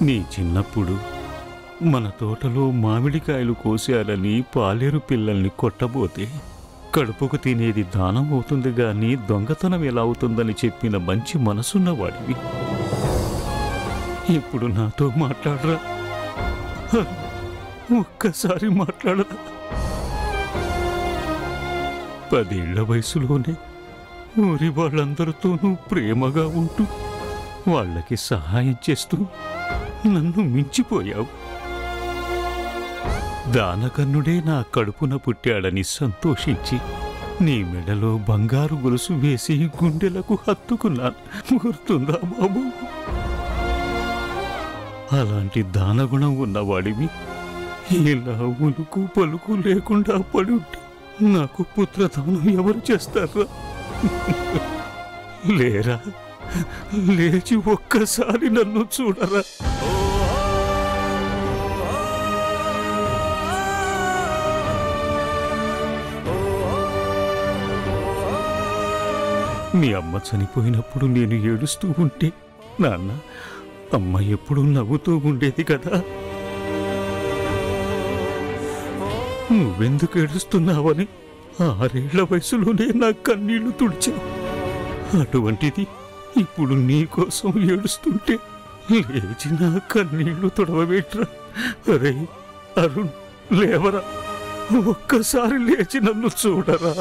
నీ చిన్నప్పుడు మన తోటలో మామిడికాయలు కోసేయాలని పాలేరు పిల్లల్ని కొట్టబోతే కడుపుకు తినేది దానం అవుతుంది గాని దొంగతనం ఎలా అవుతుందని చెప్పిన మంచి మనసున్నవాడివి. ఇప్పుడు నాతో మాట్లాడరా, ఒక్కసారి మాట్లాడరా. 10 ఏళ్ల వయసులోనే ఊరి వాళ్ళందరితోనూ ప్రేమగా ఉంటూ వాళ్ళకి సహాయం చేస్తూ నన్ను మించిపోయావు. దానకన్నుడే నా కడుపున పుట్టాడని సంతోషించి నీ మెడలో బంగారు గొలుసు వేసి గుండెలకు హత్తుకున్నాను. గుర్తుందా బాబు? అలాంటి దానగుణం ఉన్నవాడివి ఇలా ఉలుకు పలుకు లేకుండా పడి ఉంటే నాకు పుత్రదానం ఎవరు చేస్తారా? లేరా, లేచి ఒక్కసారి నన్ను చూడరా. మీ అమ్మ చనిపోయినప్పుడు నేను ఏడుస్తూ ఉంటే నాన్న, అమ్మ ఎప్పుడూ నవ్వుతూ ఉండేది కదా. నువ్వెందుకు ఏడుస్తున్నావని 6 ఏళ్ల వయసులోనే నా కన్నీళ్లు తుడిచావు. అటువంటిది ఇప్పుడు నీకోసం ఏడుస్తుంటే లేచి నా కన్నీళ్లు తుడవబెట్రా. అరే అరుణ్, లేవరా, ఒక్కసారి లేచి నన్ను చూడరా.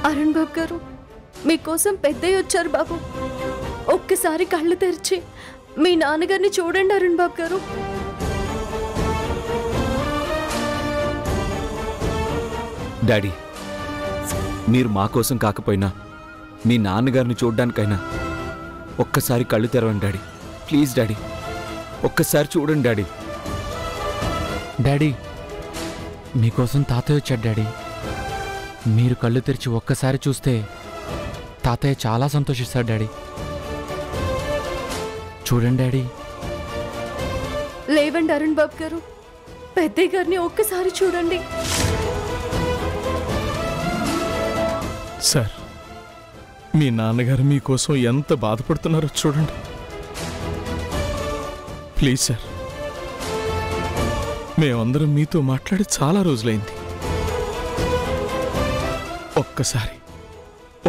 అరుణ్ బాబు గారు, మీకోసం పెద్దయ్య వచ్చారు బాబు. ఒక్కసారి కళ్ళు తెరిచి మీ నాన్నగారిని చూడండి అరుణ్ బాబు గారు. డాడీ, మీరు మా కోసం కాకపోయినా మీ నాన్నగారిని చూడ్డానికైనా ఒక్కసారి కళ్ళు తెరవండి డాడీ. ప్లీజ్ డాడీ, ఒక్కసారి చూడండి డాడీ. డాడీ, మీకోసం తాతయ్య వచ్చాడు డాడీ. మీరు కళ్ళు తెరిచి ఒక్కసారి చూస్తే తాతయ్య చాలా సంతోషిస్తాడు డాడీ. చూడండి డాడీ. లేవండి అరుణ్ బాబు గారు, పెద్దయ్య గారిని ఒక్కసారి చూడండి. సార్, మీ నాన్నగారు మీకోసం ఎంత బాధపడుతున్నారో చూడండి. ప్లీజ్ సార్, మేమందరం మీతో మాట్లాడి చాలా రోజులైంది.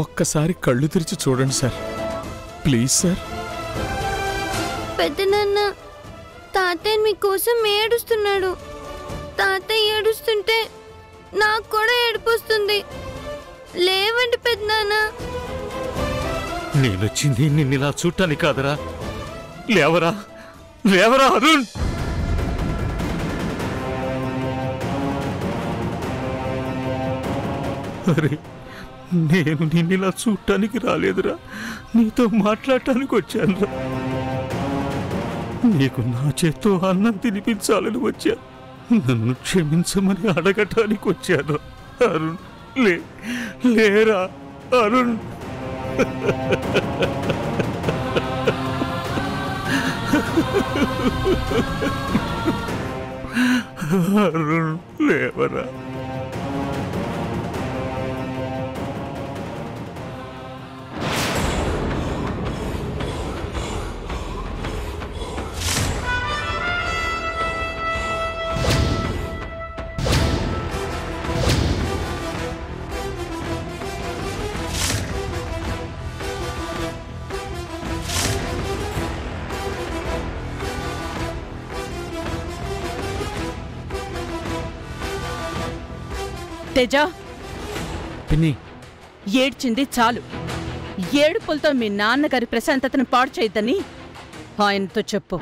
ఒక్కసారి కళ్ళు తెరిచి చూడండి సార్. Please sir. పెద్దనాన్న, తాతయ్య మీకోసం ఏడుస్తున్నాడు. తాతయ్య ఏడుస్తుంటే నాకు కూడా ఏడుపొస్తుంది. లేవండి పెద్దనాన్న. నేనొచ్చింది నిన్నిలా చూడటానికి కాదరా. లేవరా, లేవరా అరుణ్. అరే, నేను నిన్నిలా చూడటానికి రాలేదురా, నీతో మాట్లాడటానికి వచ్చానురా. నీకు నా చేత్తో అన్నం తినిపించాలని వచ్చాను. నన్ను క్షమించమని అడగటానికి వచ్చాను. అరుణ్, లేరా అరుణ్. అరుణ్, లేవరా. తేజ, పిన్ని, ఏడ్చింది చాలు. ఏడుపులతో మీ నాన్నగారి ప్రశాంతతను పాడు చేయొద్దని ఆయనతో చెప్పు.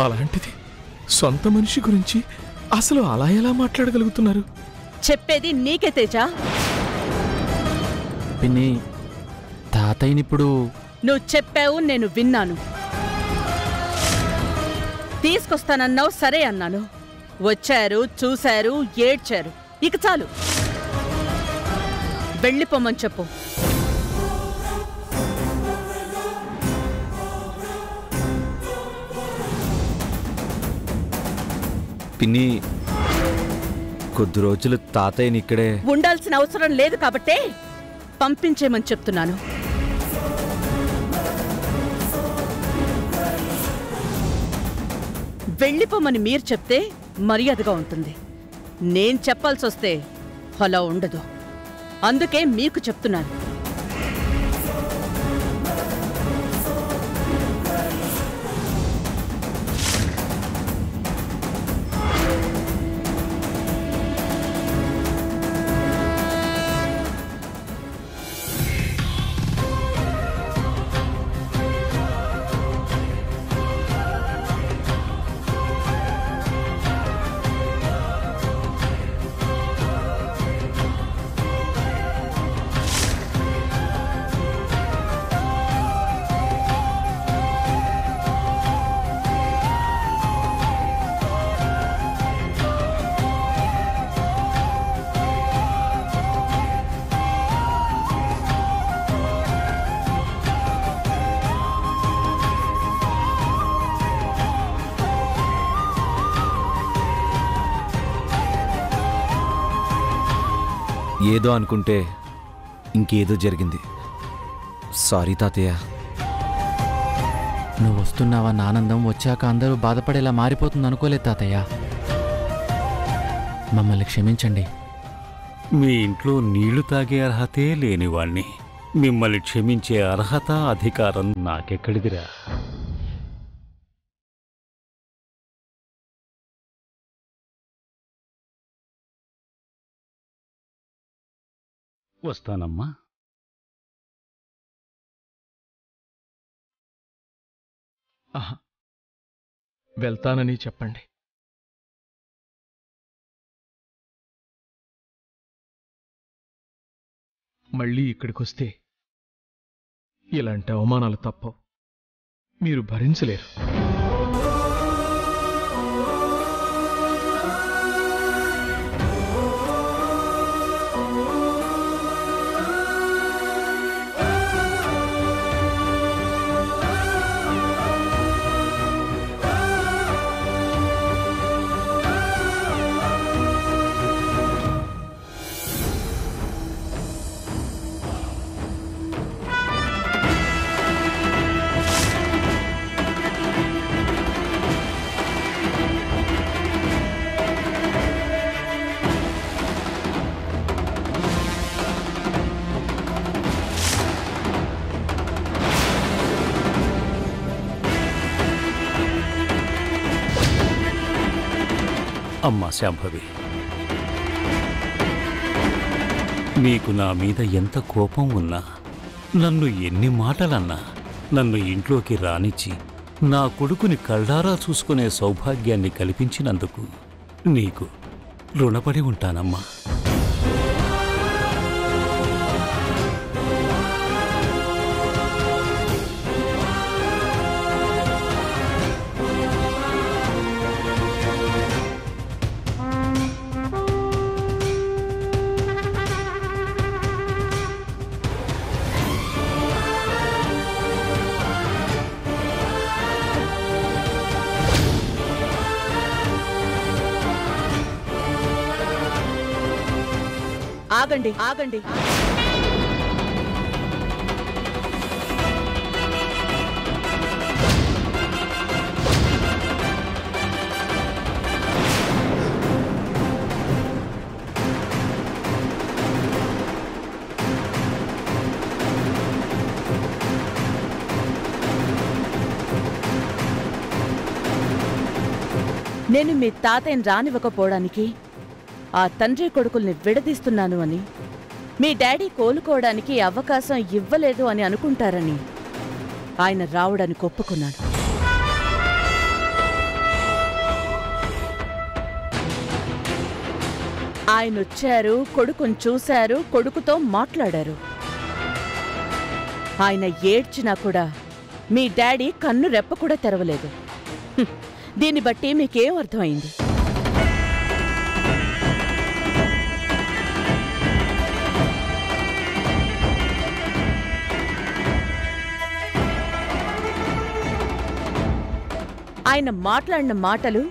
అలాంటిది సొంత మనిషి గురించి అసలు అలా ఎలా మాట్లాడగలుగుతున్నారు? చెప్పేది నీకే తేజ. పిన్ని, తాతయ్యనిప్పుడు నువ్వు చెప్పావు, నేను విన్నాను. తీసుకొస్తానన్నావు, సరే అన్నాను. వచ్చారు, చూశారు, ఏడ్చారు. ఇక చాలు, వెళ్ళిపోమని చెప్పు. పిన్ని, కొద్ది రోజులు తాతయ్యని ఇక్కడే ఉండాల్సిన అవసరం లేదు కాబట్టే పంపించేమని చెప్తున్నాను. వెళ్ళిపోమని మీరు చెప్తే మర్యాదగా ఉంటుంది. నేను చెప్పాల్సి వస్తే అలా ఉండదు. అందుకే మీకు చెప్తున్నాను. ఏదో అనుకుంటే ఇంకేదో జరిగింది. సారీ తాతయ్య. నువ్వు వస్తున్నావన్న ఆనందం వచ్చాక అందరూ బాధపడేలా మారిపోతుంది అనుకోలేదు తాతయ్య. మమ్మల్ని క్షమించండి. మీ ఇంట్లో నీళ్లు తాగే అర్హతే లేనివాణ్ణి. మిమ్మల్ని క్షమించే అర్హత, అధికారం నాకెక్కడిదిరా? వస్తానమ్మా. ఆహా, వెళ్తానని చెప్పండి. మళ్ళీ ఇక్కడికొస్తే ఇలాంటి అవమానాలు తప్పవు. మీరు భరించలేరు. అమ్మా శాంభవి, నీకు నా మీద ఎంత కోపం ఉన్నా, నన్ను ఎన్ని మాటలన్నా, నన్ను ఇంట్లోకి రానిచ్చి నా కొడుకుని కళ్ళారా చూసుకునే సౌభాగ్యాన్ని కల్పించినందుకు నీకు రుణపడి ఉంటానమ్మా. ఆగండి, ఆగండి. నేను మీ తాతయ్యని రానివ్వకపోవడానికి, ఆ తండ్రి కొడుకుల్ని విడదీస్తున్నాను అని, మీ డాడీ కోలుకోవడానికి అవకాశం ఇవ్వలేదు అని అనుకుంటారని ఆయన రావడానికి ఒప్పుకున్నాను. ఆయనొచ్చారు, కొడుకుని చూశారు, కొడుకుతో మాట్లాడారు. ఆయన ఏడ్చినా కూడా మీ డాడీ కన్ను రెప్ప కూడా తెరవలేదు. దీన్ని బట్టి మీకేం అర్థమైంది? ఆయన మాట్లాడిన మాటలు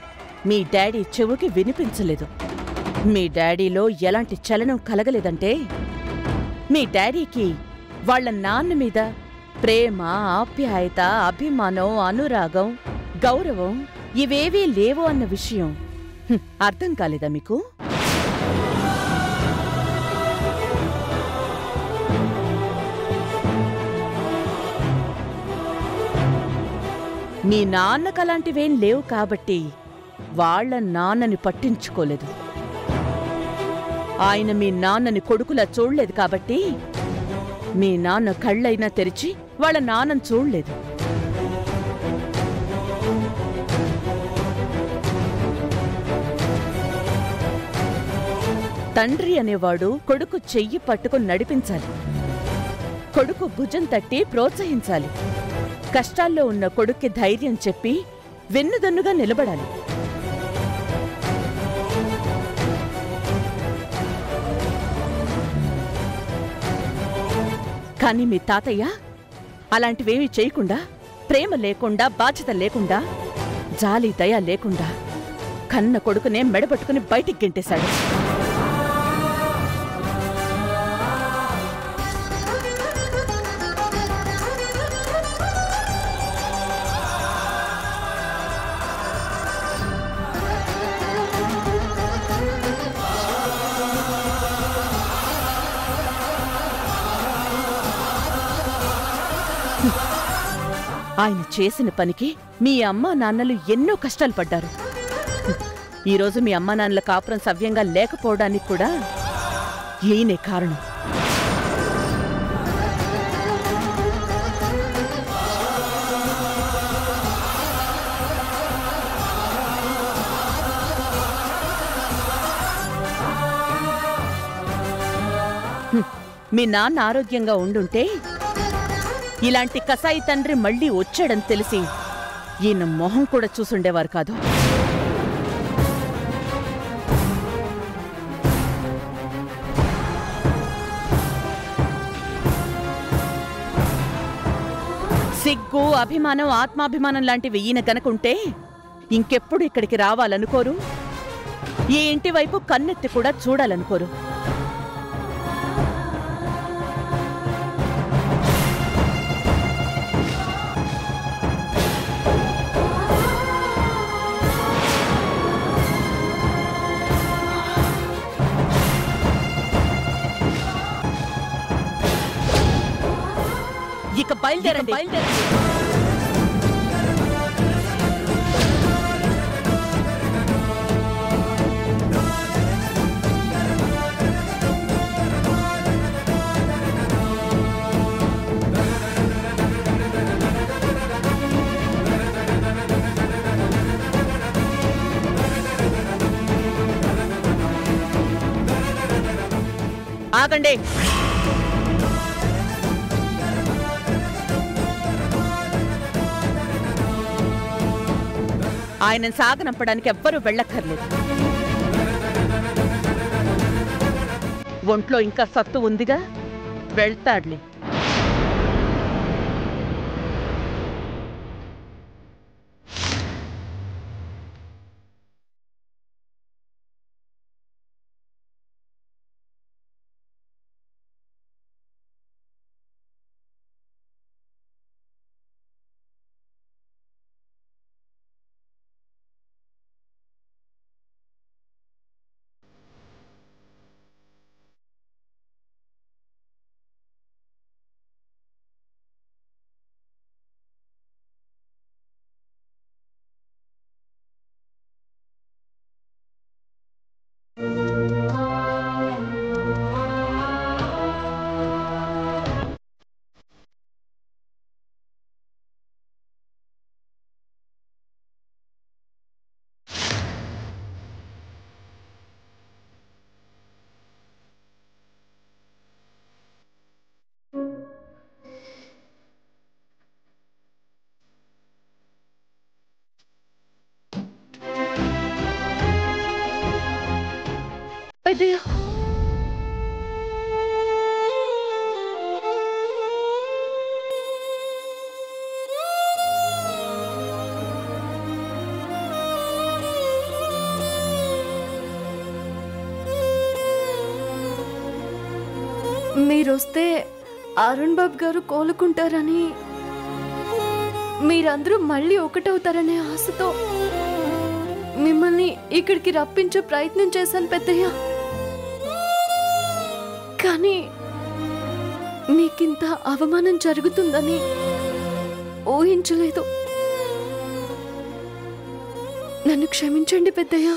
మీ డాడీ చెవుకి వినిపించలేదు. మీ డాడీలో ఎలాంటి చలనం కలగలేదంటే మీ డాడీకి వాళ్ళ నాన్న మీద ప్రేమ, ఆప్యాయత, అభిమానం, అనురాగం, గౌరవం ఇవేవీ లేవు అన్న విషయం అర్థం కాలేదా మీకు? మీ నాన్నకలాంటివేం లేవు కాబట్టి వాళ్ళ నాన్నని పట్టించుకోలేదు. ఆయన మీ నాన్నని కొడుకులా చూడలేదు కాబట్టి మీ నాన్న కళ్ళైనా తెరిచి వాళ్ళ నాన్నని చూడలేదు. తండ్రి అనేవాడు కొడుకు చెయ్యి పట్టుకుని నడిపించాలి. కొడుకు భుజం తట్టి ప్రోత్సహించాలి. కష్టాల్లో ఉన్న కొడుక్కి ధైర్యం చెప్పి వెన్నుదన్నుగా నిలబడాలి. కానీ మీ తాతయ్య అలాంటివేమీ చేయకుండా, ప్రేమ లేకుండా, బాధ్యత లేకుండా, జాలి దయ లేకుండా కన్న కొడుకునే మెడబట్టుకుని బయటికి గెంటేశాడు. ఆయన చేసిన పనికి మీ అమ్మా నాన్నలు ఎన్నో కష్టాలు పడ్డారు. ఈరోజు మీ అమ్మా నాన్నల కాపురం సవ్యంగా లేకపోవడానికి కూడా ఈయనే కారణం. మీ నాన్న ఆరోగ్యంగా ఉండుంటే ఇలాంటి కసాయి తండ్రి మళ్ళీ వచ్చాడని తెలిసి ఈయన మొహం కూడా చూసుండేవారు కాదు. సిగ్గు, అభిమానం, ఆత్మాభిమానం లాంటివి ఈయన గనకుంటే ఇంకెప్పుడు ఇక్కడికి రావాలనుకోరు. ఈ ఇంటి వైపు కన్నెత్తి కూడా చూడాలనుకోరు. ఇక బయలుదేరండి. ఆగండి. ఆయనను సాగనంపడానికి ఎవ్వరూ వెళ్ళక్కర్లేదు. ఒంట్లో ఇంకా సత్తు ఉందిగా, వెళ్తాడులే. మీరొస్తే అరుణ్ బాబు గారు కోలుకుంటారని, మీరందరూ మళ్ళీ ఒకటవుతారనే ఆశతో మిమ్మల్ని ఇక్కడికి రప్పించే ప్రయత్నం చేశాను పెద్దయ్య. కానీ మీకింత అవమానం జరుగుతుందని ఊహించలేదు. నన్ను క్షమించండి పెద్దయ్య.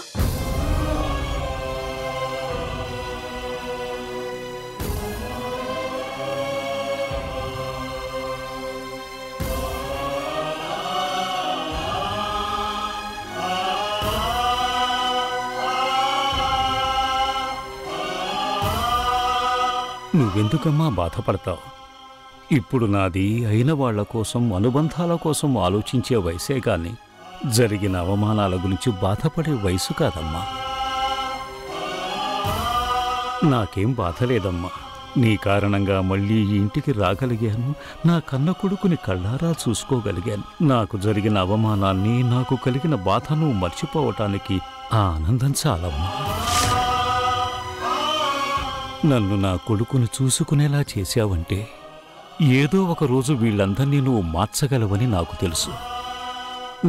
నువ్వెందుకమ్మా బాధపడతావు? ఇప్పుడు నాది అయిన వాళ్ల కోసం, అనుబంధాల కోసం ఆలోచించే వయసే కానీ జరిగిన అవమానాల గురించి బాధపడే వయసు కాదమ్మా. నాకేం బాధ లేదమ్మా. నీ కారణంగా మళ్ళీ ఈ ఇంటికి రాగలిగాను. నా కన్న కొడుకుని కళ్ళారా చూసుకోగలిగాను. నాకు జరిగిన అవమానాన్ని, నాకు కలిగిన బాధను మర్చిపోవటానికి ఆ ఆనందం చాలమ్మా. నన్ను నా కొడుకును చూసుకునేలా చేశావంటే ఏదో ఒక రోజు వీళ్ళందరినీ నువ్వు మార్చగలవని నాకు తెలుసు.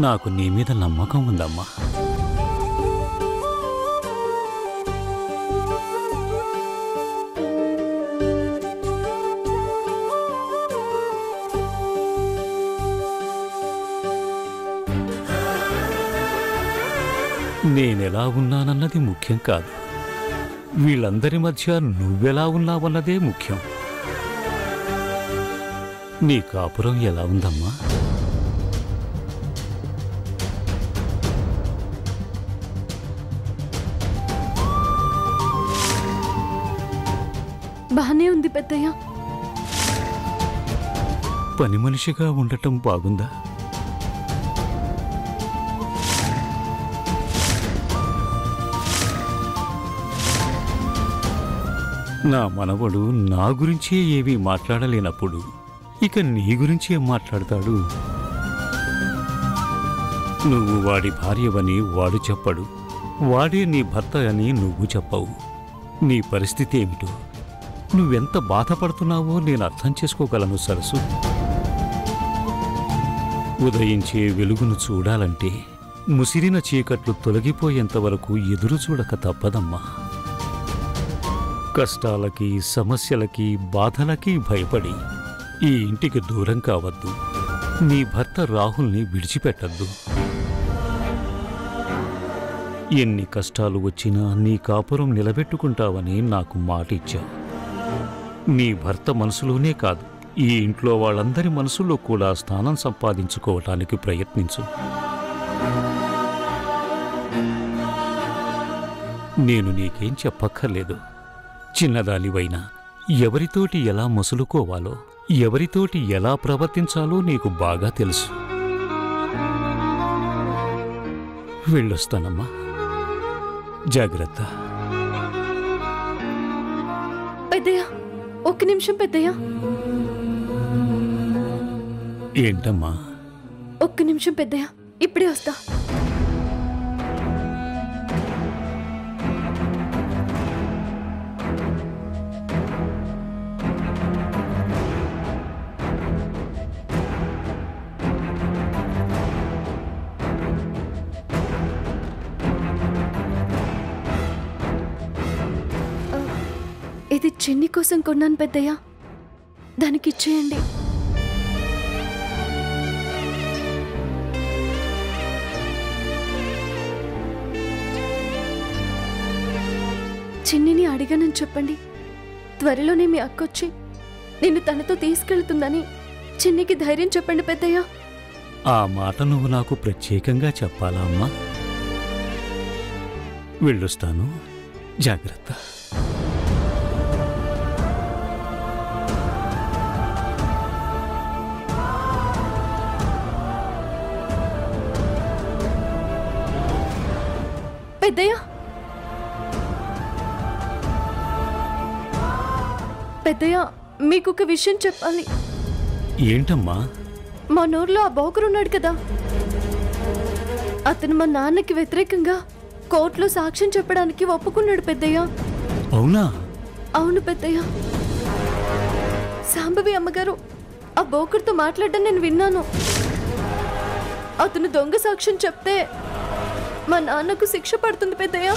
నాకు నీ మీద నమ్మకం ఉందమ్మా. నేనెలా ఉన్నానన్నది ముఖ్యం కాదు, వీళ్ళందరి మధ్య నువ్వెలా ఉన్నావన్నదే ముఖ్యం. నీ కాపురం ఎలా ఉందమ్మా? బానే ఉంది పెద్దయ్య. పని మనిషిగా ఉండటం బాగుందా? నా మనవడు నా గురించే ఏమీ మాట్లాడలేనప్పుడు ఇక నీ గురించి ఏం మాట్లాడతాడు? నువ్వు వాడి భార్యవని వాడు చెప్పడు, వాడే నీ భర్త అని నువ్వు చెప్పవు. నీ పరిస్థితి ఏమిటో, నువ్వెంత బాధపడుతున్నావో నేను అర్థం చేసుకోగలను సరసు. ఉదయించే వెలుగును చూడాలంటే ముసిరిన చీకట్లు తొలగిపోయేంతవరకు ఎదురు చూడక తప్పదమ్మా. కష్టాలకి, సమస్యలకి, బాధలకి భయపడి ఈ ఇంటికి దూరం కావద్దు. నీ భర్త రాహుల్ని విడిచిపెట్టద్దు. ఎన్ని కష్టాలు వచ్చినా నీ కాపురం నిలబెట్టుకుంటావని నాకు మాట ఇచ్చావు. నీ భర్త మనసులోనే కాదు, ఈ ఇంట్లో వాళ్ళందరి మనసులో కూడా స్థానం సంపాదించుకోవటానికి ప్రయత్నించు. నేను నీకేం చెప్పక్కర్లేదు. చిన్నదానివైనా ఎవరితోటి ఎలా మసులుకోవాలో, ఎవరితోటి ఎలా ప్రవర్తించాలో నీకు బాగా తెలుసు. వెళ్ళొస్తానమ్మా. జాగ్రత్త. పెద్దయ్య, ఒక్క నిమిషం పెద్దయ్య. ఏంటమ్మా? ఒక్క నిమిషం పెద్దయ్య, ఇప్పుడే వస్తా. ఇది చిన్ని కోసం కొన్నాను పెద్దయ్య, దానికిచ్చేయండి. చిన్నిని అడిగానని చెప్పండి. త్వరలోనే మీ అక్కొచ్చి నిన్ను తనతో తీసుకెళ్తుందని చిన్నికి ధైర్యం చెప్పండి పెద్దయ్య. ఆ మాట నువ్వు నాకు ప్రత్యేకంగా చెప్పాలా అమ్మా? వెళ్ళొస్తాను. జాగ్రత్త. పెద్దయ్య, పెద్దయ్య, మీకొక విషయం చెప్పాలి. ఏంటమ్మా? మా నూరులో ఆ బోకరున్నాడు కదా, అతను మా నాన్నకి వ్యతిరేకంగా కోర్టులో సాక్ష్యం చెప్పడానికి ఒప్పుకున్నాడు పెద్దయ్య. అవునా? అవును పెద్దయ్య. శాంభవి అమ్మగారు ఆ బోకర్తో మాట్లాడడం నేను విన్నాను. అతను దొంగ సాక్ష్యం చెప్తే మా నాన్నకు శిక్ష పడుతుంది పెద్దయ్య.